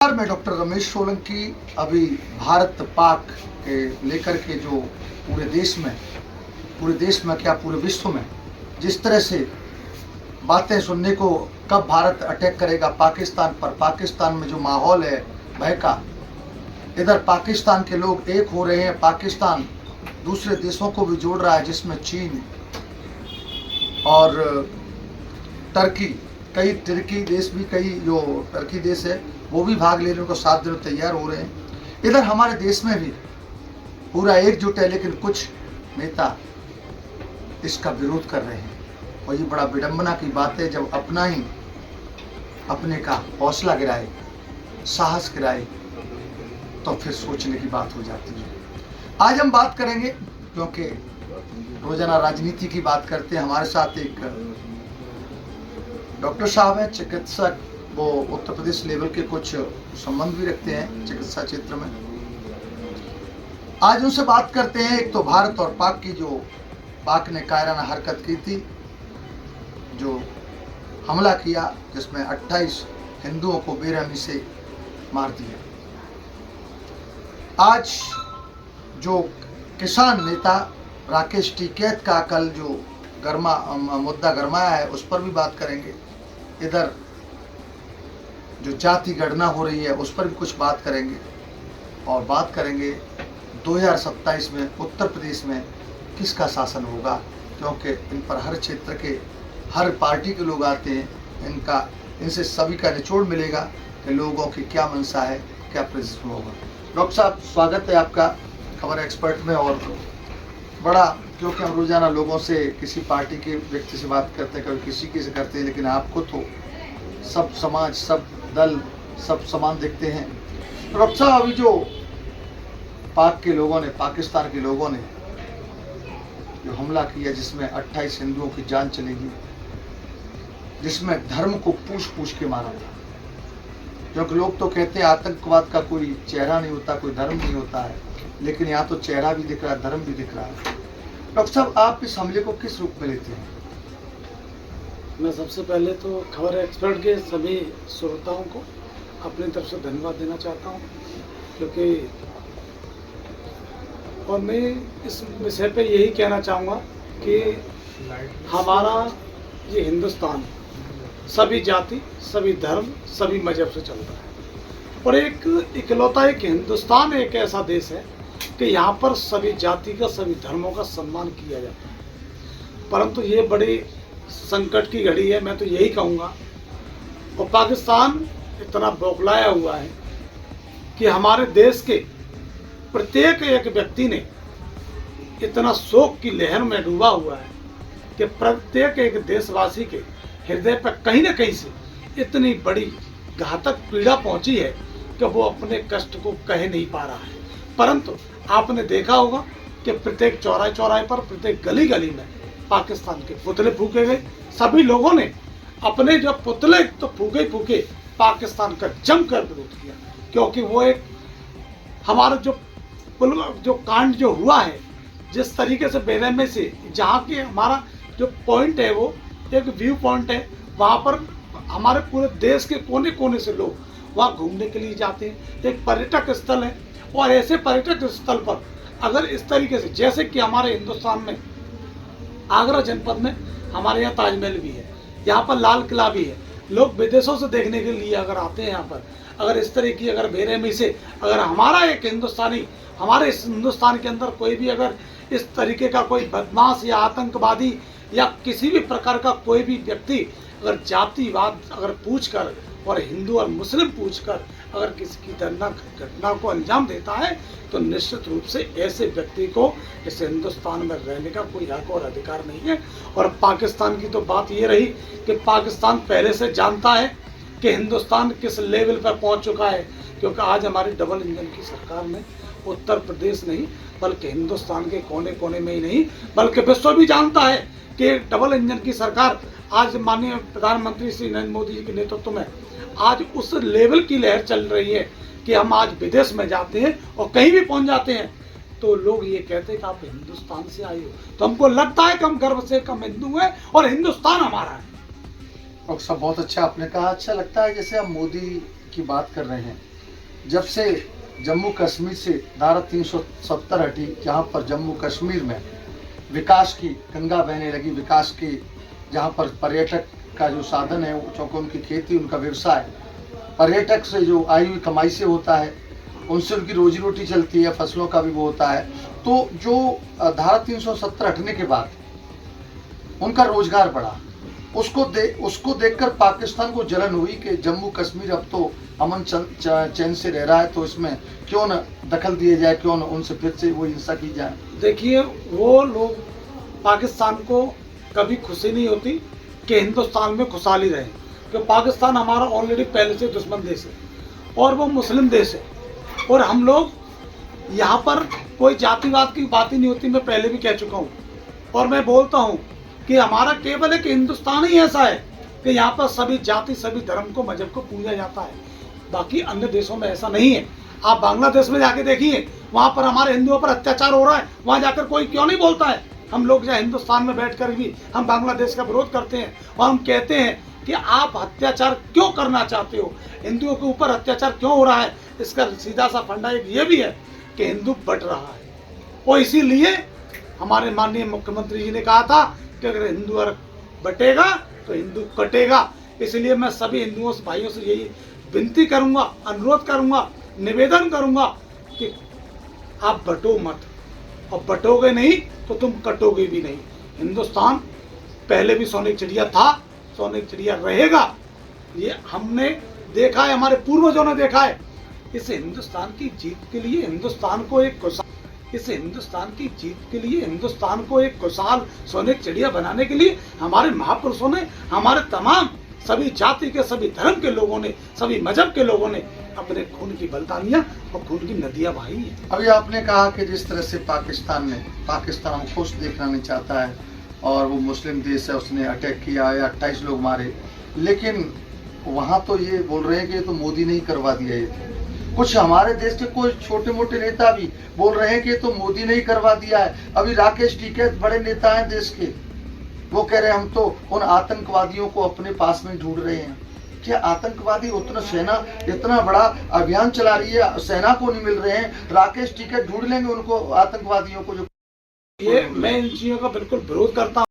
मैं डॉक्टर रमेश सोलंकी। अभी भारत पाक के लेकर के जो पूरे देश में क्या पूरे विश्व में जिस तरह से बातें सुनने को, कब भारत अटैक करेगा पाकिस्तान पर, पाकिस्तान में जो माहौल है भय का, इधर पाकिस्तान के लोग एक हो रहे हैं, पाकिस्तान दूसरे देशों को भी जोड़ रहा है जिसमें चीन और टर्की, कई टर्की देश भी, कई जो टर्की देश है वो भी भाग लेने को 7 दिन तैयार हो रहे हैं। इधर हमारे देश में भी पूरा एकजुट है, लेकिन कुछ नेता इसका विरोध कर रहे हैं और ये बड़ा विडंबना की बात है जब अपना ही अपने का हौसला गिराए, साहस गिराए, तो फिर सोचने की बात हो जाती है। आज हम बात करेंगे, क्योंकि रोजाना राजनीति की बात करते हैं। हमारे साथ एक डॉक्टर साहब हैं, चिकित्सक, वो उत्तर प्रदेश लेवल के कुछ संबंध भी रखते हैं चिकित्सा क्षेत्र में। आज उनसे बात करते हैं। एक तो भारत और पाक की, जो पाक ने कायराना हरकत की थी, जो हमला किया जिसमें 28 हिंदुओं को बेरहमी से मार दिया। आज जो किसान नेता राकेश टिकैत का कल जो मुद्दा गरमाया है उस पर भी बात करेंगे। इधर जो जाति गणना हो रही है उस पर भी कुछ बात करेंगे और बात करेंगे 2027 में उत्तर प्रदेश में किसका शासन होगा, क्योंकि इन पर हर क्षेत्र के, हर पार्टी के लोग आते हैं। इनसे सभी का निचोड़ मिलेगा कि लोगों की क्या मंशा है, क्या प्रदर्शन होगा। डॉक्टर साहब, स्वागत है आपका खबर एक्सपर्ट में। और बड़ा, क्योंकि हम रोजाना लोगों से, किसी पार्टी के व्यक्ति से बात करते हैं, कभी किसी की से करते हैं, लेकिन आपको तो सब समाज, सब दल, सब समान दिखते हैं। डॉक्टर साहब, अभी जो पाक के लोगों ने, पाकिस्तान के लोगों ने जो हमला किया जिसमें 28 हिंदुओं की जान चली गई, जिसमें धर्म को पूछ के मारा था, क्योंकि लोग तो कहते हैं आतंकवाद का कोई चेहरा नहीं होता, कोई धर्म नहीं होता है, लेकिन यहाँ तो चेहरा भी दिख रहा है, धर्म भी दिख रहा है। डॉक्टर साहब, आप इस हमले को किस रूप में लेते हैं? मैं सबसे पहले तो खबर एक्सपर्ट के सभी श्रोताओं को अपनी तरफ से धन्यवाद देना चाहता हूं, क्योंकि और मैं इस विषय पे यही कहना चाहूँगा कि हमारा ये हिंदुस्तान सभी जाति, सभी धर्म, सभी मजहब से चलता है और एक इकलौता एक हिंदुस्तान एक ऐसा देश है कि यहाँ पर सभी जाति का, सभी धर्मों का सम्मान किया जाता है। परंतु ये बड़ी संकट की घड़ी है, मैं तो यही कहूँगा। और पाकिस्तान इतना बौखलाया हुआ है कि हमारे देश के प्रत्येक एक व्यक्ति ने इतना शोक की लहर में डूबा हुआ है कि प्रत्येक एक देशवासी के हृदय पर कहीं न कहीं से इतनी बड़ी घातक पीड़ा पहुंची है कि वो अपने कष्ट को कह नहीं पा रहा है। परंतु आपने देखा होगा कि प्रत्येक चौराहे पर, प्रत्येक गली में पाकिस्तान के पुतले फूके गए। सभी लोगों ने अपने जो पुतले तो फूके पाकिस्तान का जमकर विरोध किया, क्योंकि वो एक हमारा जो कांड जो हुआ है, जिस तरीके से बेरहमी से, जहाँ की हमारा जो पॉइंट है वो एक व्यू पॉइंट है, वहाँ पर हमारे पूरे देश के कोने कोने से लोग वहाँ घूमने के लिए जाते हैं। एक पर्यटक स्थल है और ऐसे पर्यटक स्थल पर अगर इस तरीके से, जैसे कि हमारे हिंदुस्तान में आगरा जनपद में हमारे यहाँ ताजमहल भी है, यहाँ पर लाल किला भी है, लोग विदेशों से देखने के लिए अगर आते हैं यहाँ पर, अगर इस तरह की अगर बेरहमी से अगर हमारा एक हिंदुस्तानी, हमारे इस हिंदुस्तान के अंदर कोई भी अगर इस तरीके का कोई बदमाश या आतंकवादी या किसी भी प्रकार का कोई भी व्यक्ति अगर जातिवाद अगर पूछकर और हिंदू और मुस्लिम पूछकर अगर किसी की घटना को अंजाम देता है, तो निश्चित रूप से ऐसे व्यक्ति को इस हिंदुस्तान में रहने का कोई हक और अधिकार नहीं है। और पाकिस्तान की तो बात ये रही कि पाकिस्तान पहले से जानता है कि हिंदुस्तान किस लेवल पर पहुंच चुका है, क्योंकि आज हमारी डबल इंजन की सरकार ने उत्तर प्रदेश नहीं बल्कि हिंदुस्तान के कोने कोने में ही नहीं बल्कि विश्व भी जानता है कि डबल इंजन की सरकार आज माननीय प्रधानमंत्री श्री नरेंद्र मोदी जी के नेतृत्व में आज उस लेवल की लहर चल रही है कि हम आज विदेश में जाते हैं और कहीं भी पहुंच जाते हैं तो लोग ये कहते हैं कि आप हिंदुस्तान से आए हो, तो हमको लगता है कि हम गर्व से कम हिंदू हैं और हिंदुस्तान हमारा है। डॉक्टर साहब, बहुत अच्छा आपने कहा। अच्छा लगता है जैसे हम मोदी की बात कर रहे हैं, जब से जम्मू कश्मीर से धारा 370 हटी, जहाँ पर जम्मू कश्मीर में विकास की गंगा बहने लगी, विकास की जहाँ पर पर्यटक का जो साधन है वो चूँकि उनकी खेती, उनका व्यवसाय पर्यटक से जो आई हुई कमाई से होता है, उनसे उनकी रोजी रोटी चलती है, फसलों का भी वो होता है। तो जो धारा 370 हटने के बाद उनका रोजगार बढ़ा, उसको देखकर पाकिस्तान को जलन हुई कि जम्मू कश्मीर अब तो अमन चैन से रह रहा है, तो इसमें क्यों न दखल दिए जाए, क्यों न उनसे फिर से वो हिंसा की जाए। देखिए, वो लोग, पाकिस्तान को कभी खुशी नहीं होती कि हिंदुस्तान में खुशहाली रहे, क्योंकि पाकिस्तान हमारा ऑलरेडी पहले से दुश्मन देश है और वो मुस्लिम देश है, और हम लोग यहाँ पर कोई जातिवाद की बात ही नहीं होती। मैं पहले भी कह चुका हूँ और मैं बोलता हूँ कि हमारा केवल एक हिंदुस्तान ही ऐसा है कि यहाँ पर सभी जाति, सभी धर्म को, मजहब को पूजा जाता है। बाकी अन्य देशों में ऐसा नहीं है। आप बांग्लादेश में जाके देखिए, वहाँ पर हमारे हिंदुओं पर अत्याचार हो रहा है, वहाँ जाकर कोई क्यों नहीं बोलता है। हम लोग जो हिंदुस्तान में बैठकर भी हम बांग्लादेश का विरोध करते हैं और हम कहते हैं कि आप अत्याचार क्यों करना चाहते हो, हिंदुओं के ऊपर अत्याचार क्यों हो रहा है। इसका सीधा सा फंडा एक ये भी है कि हिंदू बट रहा है, और इसीलिए हमारे माननीय मुख्यमंत्री जी ने कहा था कि अगर हिंदू अगर बटेगा तो हिंदू कटेगा। इसलिए मैं सभी हिंदुओं से, भाइयों से यही विनती करूंगा, अनुरोध करूंगा, निवेदन करूंगा कि आप बटो मत, और बटोगे नहीं तो तुम कटोगे भी नहीं। हिंदुस्तान पहले भी सोने की चिड़िया था, सोने की चिड़िया रहेगा। ये हमने देखा है, हमारे पूर्वजों ने देखा है। इस हिंदुस्तान की जीत के लिए, हिंदुस्तान को एक खुशहाल सोने की चिड़िया बनाने के लिए हमारे महापुरुषों ने, हमारे तमाम सभी जाति के, सभी धर्म के लोगों ने, सभी मजहब के लोगों ने अपने खून की बलिदानियां और खून की नदियां बहाई है। अभी आपने कहा कि जिस तरह से पाकिस्तान को खुश देखना नहीं चाहता है और वो मुस्लिम देश है, उसने अटैक किया या 28 लोग मारे, लेकिन वहाँ तो ये बोल रहे हैं कि ये तो मोदी ने ही करवा दिया। ये कुछ हमारे देश के कुछ छोटे मोटे नेता भी बोल रहे हैं कि ये तो मोदी ने ही करवा दिया है। अभी राकेश टिकैत बड़े नेता हैं देश के, वो कह रहे हैं हम तो उन आतंकवादियों को अपने पास में ढूंढ रहे हैं। क्या आतंकवादी उतना, सेना इतना बड़ा अभियान चला रही है, सेना को नहीं मिल रहे हैं, राकेश टिकैत ढूंढ लेंगे उनको, आतंकवादियों को। जो ये मैं इन चीजों का बिल्कुल विरोध करता हूँ।